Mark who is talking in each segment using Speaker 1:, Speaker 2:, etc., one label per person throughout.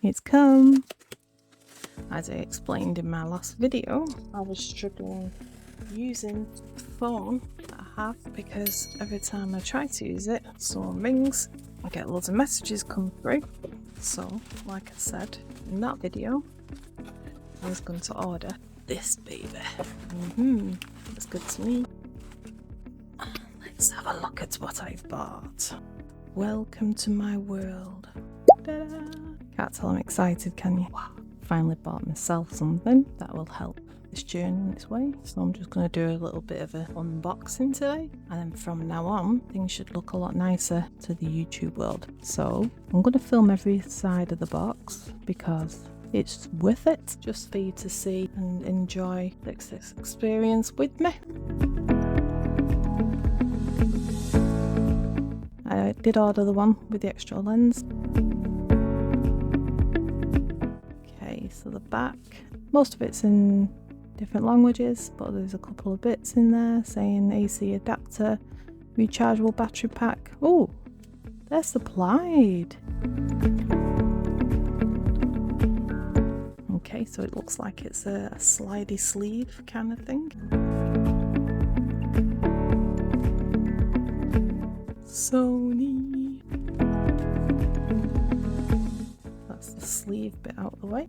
Speaker 1: it's come. As I explained in my last video, I was struggling using the phone that I have because every time I try to use it, someone rings, I get loads of messages come through. So, like I said in that video, I was going to order this baby. That's good to me. Let's have a look at what I've bought. Welcome to my world. Ta-da! Can't tell I'm excited, can you? Wow. Finally bought myself something that will help this journey in its way. So I'm just going to do a little bit of an unboxing today. And then from now on, things should look a lot nicer to the YouTube world. So I'm going to film every side of the box because it's worth it just for you to see and enjoy this experience with me. I did order the one with the extra lens. Okay, so the back, most of it's in different languages, but there's a couple of bits in there saying AC adapter, rechargeable battery pack. Oh, they're supplied. Okay, so it looks like it's a slidey sleeve kind of thing. Sony. That's the sleeve bit out of the way.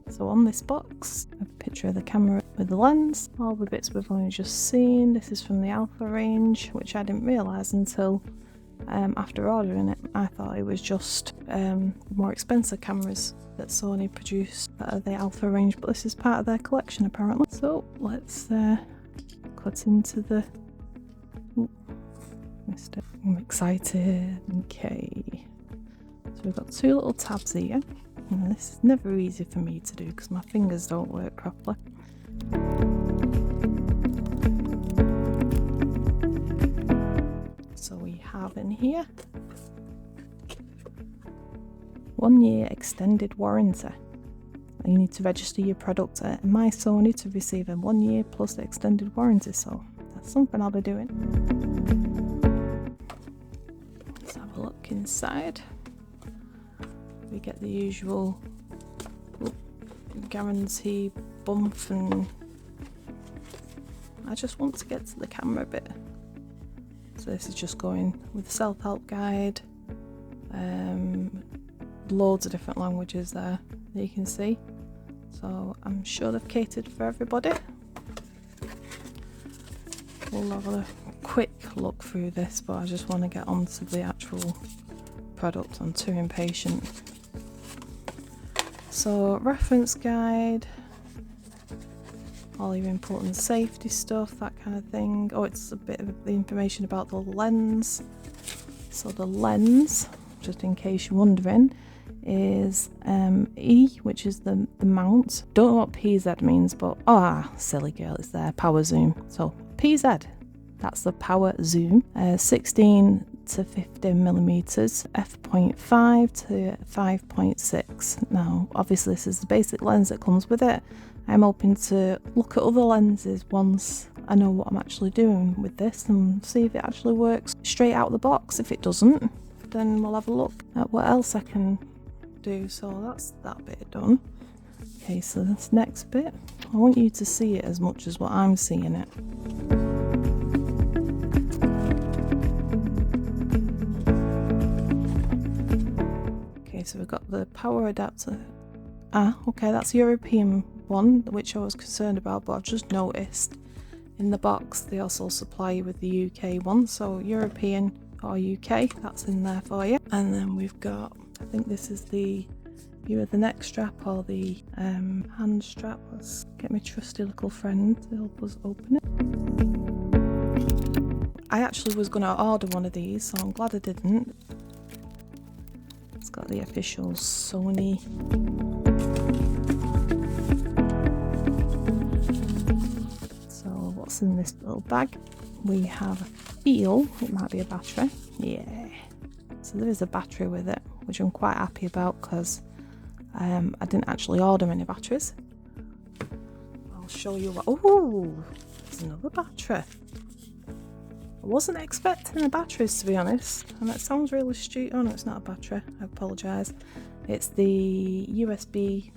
Speaker 1: So on this box, I have a picture of the camera with the lens, all the bits we've only just seen. This is from the Alpha range, which I didn't realise until after ordering it. I thought it was just more expensive cameras that Sony produced that are the Alpha range, but this is part of their collection apparently. So let's cut into the... Ooh, missed it. I'm excited. Okay, so we've got two little tabs here. And this is never easy for me to do because my fingers don't work properly. So we have in here 1 year extended warranty. You need to register your product at My Sony to receive a 1 year plus the extended warranty. So that's something I'll be doing. Let's have a look inside. We get the usual guarantee bump, and I just want to get to the camera bit. So this is just going with the self-help guide, loads of different languages there that you can see. So I'm sure they've catered for everybody. We'll have a quick look through this, but I just want to get onto the actual product. I'm too impatient. So reference guide, all your important safety stuff, that kind of thing. Oh, it's a bit of the information about the lens. So the lens, just in case you're wondering, is E, which is the mount. Don't know what PZ means, but silly girl, it's there, power zoom. So PZ, that's the power zoom. 16 to 15 millimeters, f.5 to 5.6. Now obviously this is the basic lens that comes with it. I'm hoping to look at other lenses once I know what I'm actually doing with this and see if it actually works straight out of the box. If it doesn't, then we'll have a look at what else I can do. So that's that bit done. Okay, so this next bit, I want you to see it as much as what I'm seeing it. So we've got the power adapter. Okay, that's the European one, which I was concerned about, but I've just noticed in the box they also supply you with the UK one. So European or UK, that's in there for you. And then we've got, I think this is either the neck strap or the hand strap. Let's get my trusty little friend to help us open it. I actually was going to order one of these, so I'm glad I didn't. It's got the official Sony. So what's in this little bag? We have a feel, it might be a battery. Yeah. So there is a battery with it, which I'm quite happy about because I didn't actually order any batteries. I'll show you what. Oh, there's another battery. I wasn't expecting the batteries, to be honest, and that sounds really stupid. Oh no, it's not a battery, I apologise. It's the USB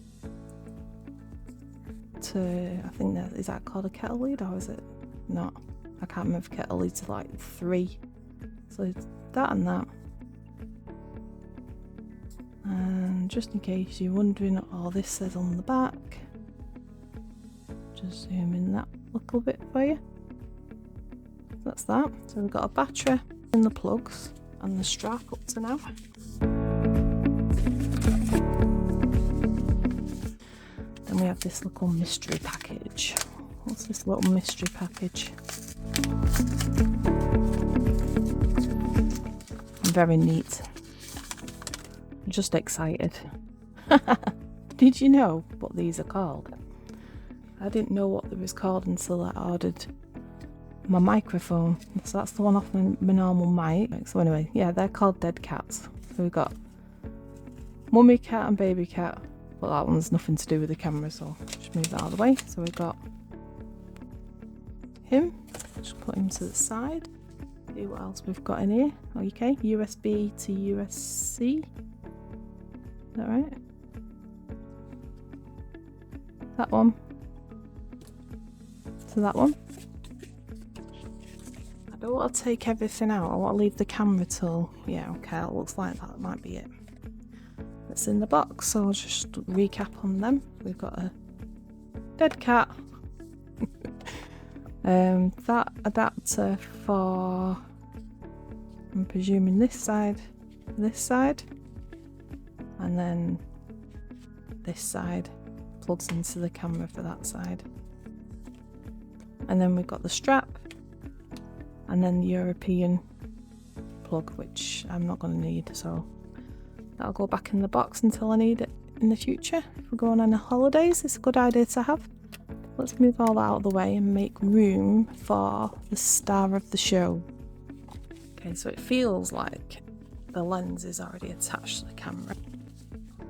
Speaker 1: to, I think that, is that called a kettle lead or is it not? I can't remember if kettle leads are like 3. So it's that and that. And just in case you're wondering what all this says on the back, just zoom in that little bit for you. That's that. So we've got a battery in the plugs and the strap up to now. Then we have this little mystery package. What's this little mystery package? Very neat. I'm just excited. Did you know what these are called? I didn't know what they was called until I ordered my microphone. So that's the one off my normal mic. So anyway, yeah, they're called dead cats. So we've got mummy cat and baby cat, but that one's nothing to do with the camera, so just move that out of the way. So we've got him, just put him to the side. See what else we've got in here. Okay, USB to USB-C. Is that right? That one. To that one. I don't want to take everything out. I want to leave the camera till, yeah, okay, it looks like that might be it. It's in the box, so I'll just recap on them. We've got a dead cat. That adapter for, I'm presuming this side, and then this side plugs into the camera for that side. And then we've got the strap, and then the European plug, which I'm not going to need, so that'll go back in the box until I need it in the future. If we're going on holidays, it's a good idea to have. Let's move all that out of the way and make room for the star of the show. Okay, so it feels like the lens is already attached to the camera.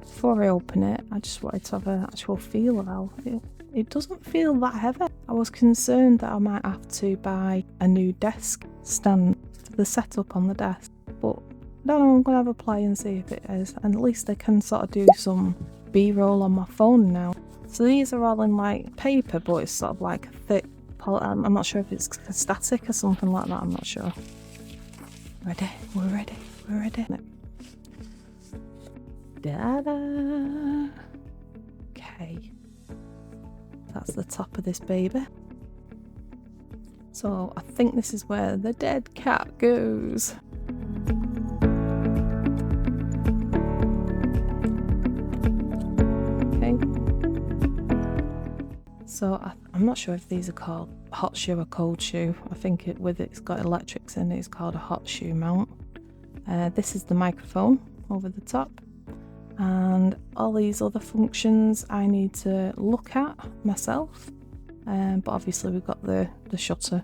Speaker 1: Before I open it, I just wanted to have an actual feel about it. It doesn't feel that heavy. I was concerned that I might have to buy a new desk stand for the setup on the desk, but I don't know, I'm going to have a play and see if it is, and at least I can sort of do some B-roll on my phone now. So these are all in like paper, but it's sort of like thick, I'm not sure if it's static or something like that, I'm not sure. Ready? We're ready. We're ready. Da-da! Okay. That's the top of this baby. So I think this is where the dead cat goes. Okay. So I'm not sure if these are called hot shoe or cold shoe. I think it's got electrics in it, it's called a hot shoe mount. This is the microphone over the top. And all these other functions I need to look at myself, but obviously we've got the shutter,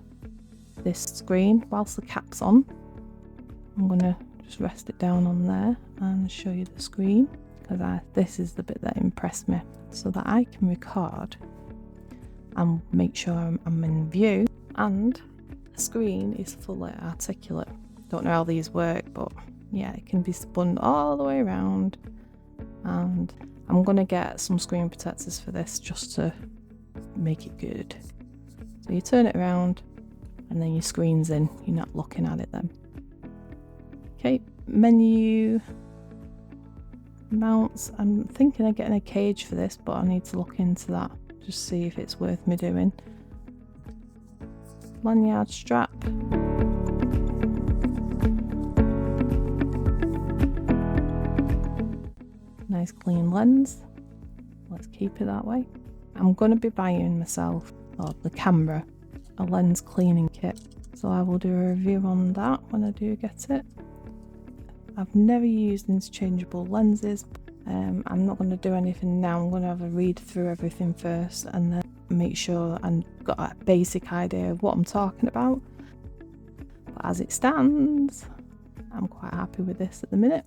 Speaker 1: this screen. Whilst the cap's on, I'm going to just rest it down on there and show you the screen, because this is the bit that impressed me, so that I can record and make sure I'm in view, and the screen is fully articulate. Don't know how these work, but yeah, it can be spun all the way around. And I'm going to get some screen protectors for this just to make it good. So you turn it around and then your screen's in, you're not looking at it then. Okay, menu mounts. I'm thinking of getting a cage for this, but I need to look into that, just see if it's worth me doing. Lanyard strap. Nice clean lens. Let's keep it that way. I'm going to be buying myself, or the camera, a lens cleaning kit. So I will do a review on that when I do get it. I've never used interchangeable lenses. I'm not going to do anything now. I'm going to have a read through everything first and then make sure I've got a basic idea of what I'm talking about. But as it stands, I'm quite happy with this at the minute.